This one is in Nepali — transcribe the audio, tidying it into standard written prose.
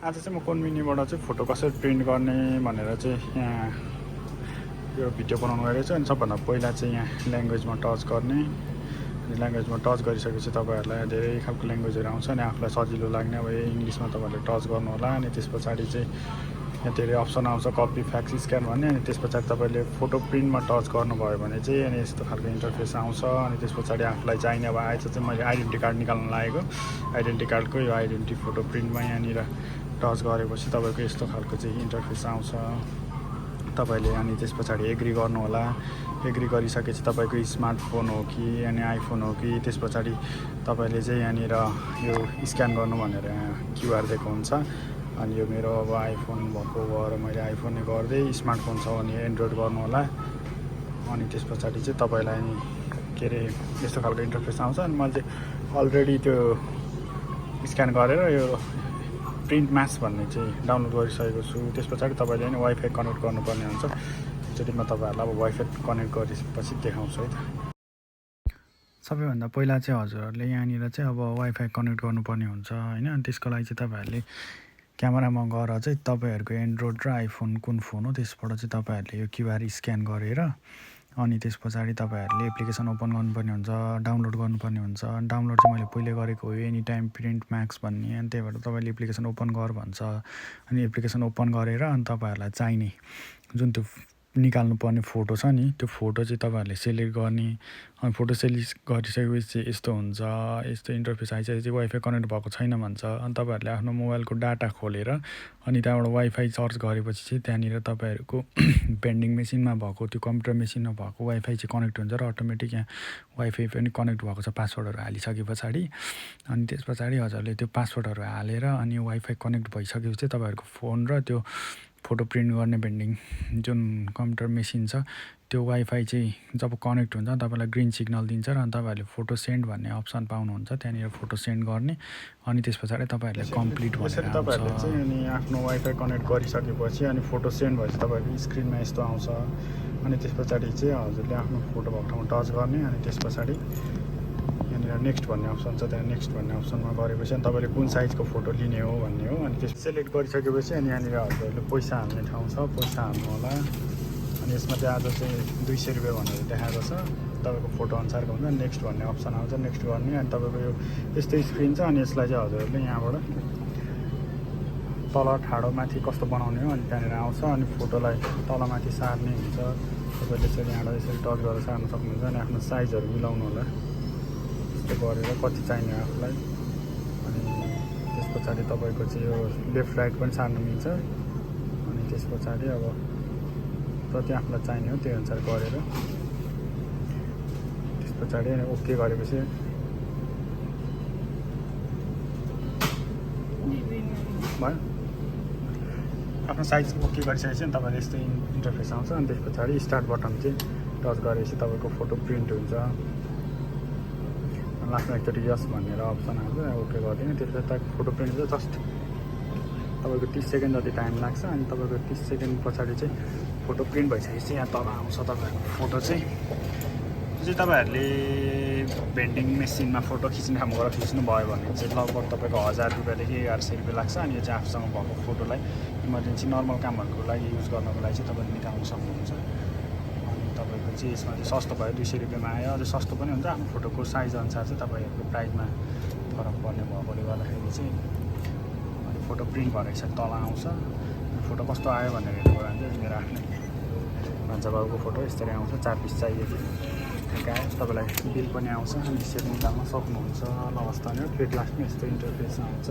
आज चाहिँ म कोनमिनीबाट चाहिँ फोटो कसरी प्रिन्ट गर्ने भनेर चाहिँ यहाँ यो भिडियो बनाउनु गइरहेको छु। अनि सबभन्दा पहिला चाहिँ यहाँ ल्याङ्ग्वेजमा टच गर्ने। अनि ल्याङ्ग्वेजमा टच गरिसकेपछि तपाईँहरूलाई धेरै खालको ल्याङ्ग्वेजहरू आउँछ अनि आफूलाई सजिलो लाग्ने अब इङ्ग्लिसमा तपाईँहरूले टच गर्नु होला। अनि त्यस पछाडि चाहिँ यहाँ धेरै अप्सन आउँछ कपी फ्याक्स स्क्यान भन्ने। अनि त्यस पछाडि तपाईँले फोटो प्रिन्टमा टच गर्नुभयो भने चाहिँ अनि यस्तो खालको इन्टरफेस आउँछ। अनि त्यस पछाडि आफूलाई चाहिने अब आएछ चाहिँ मैले आइडेन्टिटी कार्ड निकाल्न लागेको। आइडेन्टिटी कार्डको यो आइडेन्टिटी फोटो प्रिन्टमा यहाँनिर टच गरेपछि तपाईँको यस्तो खालको चाहिँ इन्टरफेस आउँछ। तपाईँले अनि त्यस पछाडि एग्री गर्नु होला। एग्री गरिसकेपछि तपाईँको स्मार्टफोन हो कि अनि आइफोन हो कि त्यस पछाडि तपाईँले चाहिँ यहाँनिर यो स्क्यान गर्नु भनेर क्युआर दिएको हुन्छ। अनि यो मेरो अब आइफोन भएको भएर मैले आइफोनै गर्दै, स्मार्टफोन छ भने एन्ड्रोइड गर्नु होला। अनि त्यस पछाडि चाहिँ तपाईँलाई के अरे यस्तो खालको इन्टरफेस आउँछ। अनि मैले चाहिँ अलरेडी त्यो स्क्यान गरेर यो प्रिन्ट म्याच भन्ने चाहिँ डाउनलोड गरिसकेको छु। त्यस पछाडि तपाईँले नि वाइफाई कनेक्ट गर्नुपर्ने हुन्छ। एकचोटि म तपाईँहरूलाई अब वाइफाई कनेक्ट गरेपछि देखाउँछु है त। सबैभन्दा पहिला चाहिँ हजुरहरूले यहाँनिर चाहिँ अब वाइफाई कनेक्ट गर्नुपर्ने हुन्छ होइन। त्यसको लागि चाहिँ तपाईँहरूले क्यामेरामा गएर चाहिँ तपाईँहरूको एन्ड्रोइड र आइफोन कुन फोन हो त्यसबाट चाहिँ तपाईँहरूले यो क्युआर स्क्यान गरेर अनि त्यस पछाडि तपाईँहरूले एप्लिकेसन ओपन गर्नुपर्ने हुन्छ, डाउनलोड गर्नुपर्ने हुन्छ। डाउनलोड चाहिँ मैले पहिले गरेको हो एनी टाइम प्रिन्ट म्याक्स भन्ने। अनि त्यही भएर तपाईँले एप्लिकेसन ओपन गर भन्छ। अनि एप्लिकेसन ओपन गरेर अनि तपाईँहरूलाई चाहिने जुन त्यो निकाल्नुपर्ने फोटो छ नि त्यो फोटो चाहिँ तपाईँहरूले सेलेक्ट गर्ने। अनि फोटो सेलेक्ट गरिसकेपछि चाहिँ यस्तो हुन्छ, यस्तो इन्टरफेस आइसकेपछि वाइफाई कनेक्ट भएको छैन भन्छ। अनि तपाईँहरूले आफ्नो मोबाइलको डाटा खोलेर अनि त्यहाँबाट वाइफाई सर्च गरेपछि चाहिँ त्यहाँनिर तपाईँहरूको भेन्डिङ मेसिनमा भएको त्यो कम्प्युटर मेसिनमा भएको वाइफाई चाहिँ कनेक्ट हुन्छ र अटोमेटिक यहाँ वाइफाई पनि कनेक्ट भएको छ पासवर्डहरू हालिसके पछाडि। अनि त्यस पछाडि हजुरले त्यो पासवर्डहरू हालेर अनि वाइफाई कनेक्ट भइसकेपछि चाहिँ तपाईँहरूको फोन र त्यो फोटो प्रिन्ट गर्ने भेन्डिङ जुन कम्प्युटर मेसिन छ त्यो वाइफाई चाहिँ जब कनेक्ट हुन्छ तपाईँलाई ग्रिन सिग्नल दिन्छ र अनि तपाईँहरूले फोटो सेन्ड भन्ने अप्सन पाउनुहुन्छ। त्यहाँनिर फोटो सेन्ड गर्ने अनि त्यस पछाडि तपाईँहरूले कम्प्लिट भनेर तपाईँहरूले चाहिँ अनि आफ्नो वाइफाई कनेक्ट गरिसकेपछि अनि फोटो सेन्ड भएपछि तपाईँको स्क्रिनमा यस्तो आउँछ। अनि त्यस पछाडि चाहिँ हजुरले आफ्नो फोटो भएको ठाउँमा टच गर्ने। अनि त्यस पछाडि यहाँनिर नेक्स्ट भन्ने अप्सन छ, त्यहाँ नेक्स्ट भन्ने अप्सनमा गरेपछि अनि तपाईँले कुन साइजको फोटो लिने हो भन्ने हो। अनि त्यस सेलेक्ट गरिसकेपछि अनि यहाँनिर हजुरहरूले पैसा हाल्ने ठाउँ छ, पैसा हाल्नु होला। अनि यसमा चाहिँ आज चाहिँ 200 रुपियाँ भनेर देखाएको छ। तपाईँको फोटो अनुसारको हुन्छ। नेक्स्ट भन्ने अप्सन आउँछ, नेक्स्ट गर्ने। अनि तपाईँको यो यस्तो स्क्रिन छ। अनि यसलाई चाहिँ हजुरहरूले यहाँबाट तल ठाडो माथि कस्तो बनाउने हो अनि त्यहाँनिर आउँछ। अनि फोटोलाई तलमाथि सार्ने हुन्छ। तपाईँले यसरी यहाँबाट यसरी टच गरेर सार्न सक्नुहुन्छ। अनि आफ्नो साइजहरू मिलाउनु होला यस्तो गरेर कति चाहिने आफूलाई। अनि त्यस पछाडि तपाईँको चाहिँ यो लेफ्ट राइट पनि सार्न मिल्छ। अनि त्यस पछाडि अब जति आफूलाई चाहिने हो त्यही अनुसार गरेर त्यस पछाडि ओके गरेपछि भयो। आफ्नो साइज ओके गरिसकेपछि अनि तपाईँले यस्तो इन्टरफेस आउँछ। अनि त्यस पछाडि स्टार्ट बटन चाहिँ टच गरेपछि तपाईँको फोटो प्रिन्ट हुन्छ। लास्टमा एकचोटि यस भनेर अप्सन आउँछ, ओके गरिदिने। त्यसपछि फोटो प्रिन्ट चाहिँ जस्ट तपाईँको 30 सेकेन्ड जति टाइम लाग्छ। अनि तपाईँको 30 सेकेन्ड पछाडि चाहिँ फोटो प्रिन्ट भइसकेपछि यहाँ तल आउँछ तपाईँहरूको फोटो चाहिँ। त्यो चाहिँ तपाईँहरूले भेन्डिङ मेसिनमा फोटो खिच्ने ठाउँमा गएर खिच्नुभयो भने चाहिँ लगभग तपाईँको 1000 रुपियाँदेखि 1100 रुपियाँ लाग्छ। अनि यो चाहिँ आफूसँग भएको फोटोलाई इमर्जेन्सी नर्मल कामहरूको लागि युज गर्नको लागि चाहिँ तपाईँले निकाल्नु सक्नुहुन्छ। अनि तपाईँको चाहिँ यसमा चाहिँ सस्तो भयो, 200 रुपियाँमा आयो। अझै सस्तो पनि हुन्छ, आफ्नो फोटोको साइज अनुसार चाहिँ तपाईँहरूको प्राइसमा फरक पर्ने भएकोले गर्दाखेरि चाहिँ। अनि फोटो प्रिन्ट भएर यसरी तल आउँछ। फोटो कस्तो आयो भनेर हेर्नुभयो भने चाहिँ मेरो आफ्नै भान्साबाबुको फोटो यसरी आउँछ। 4 पिस चाहियो थियो, ठिकै आयो। तपाईँलाई बिल पनि आउँछ। अनि यसरी निकाल्न सक्नुहुन्छ। ल हस् त फेरि लास्टमा यस्तो इन्टरफेस आउँछ।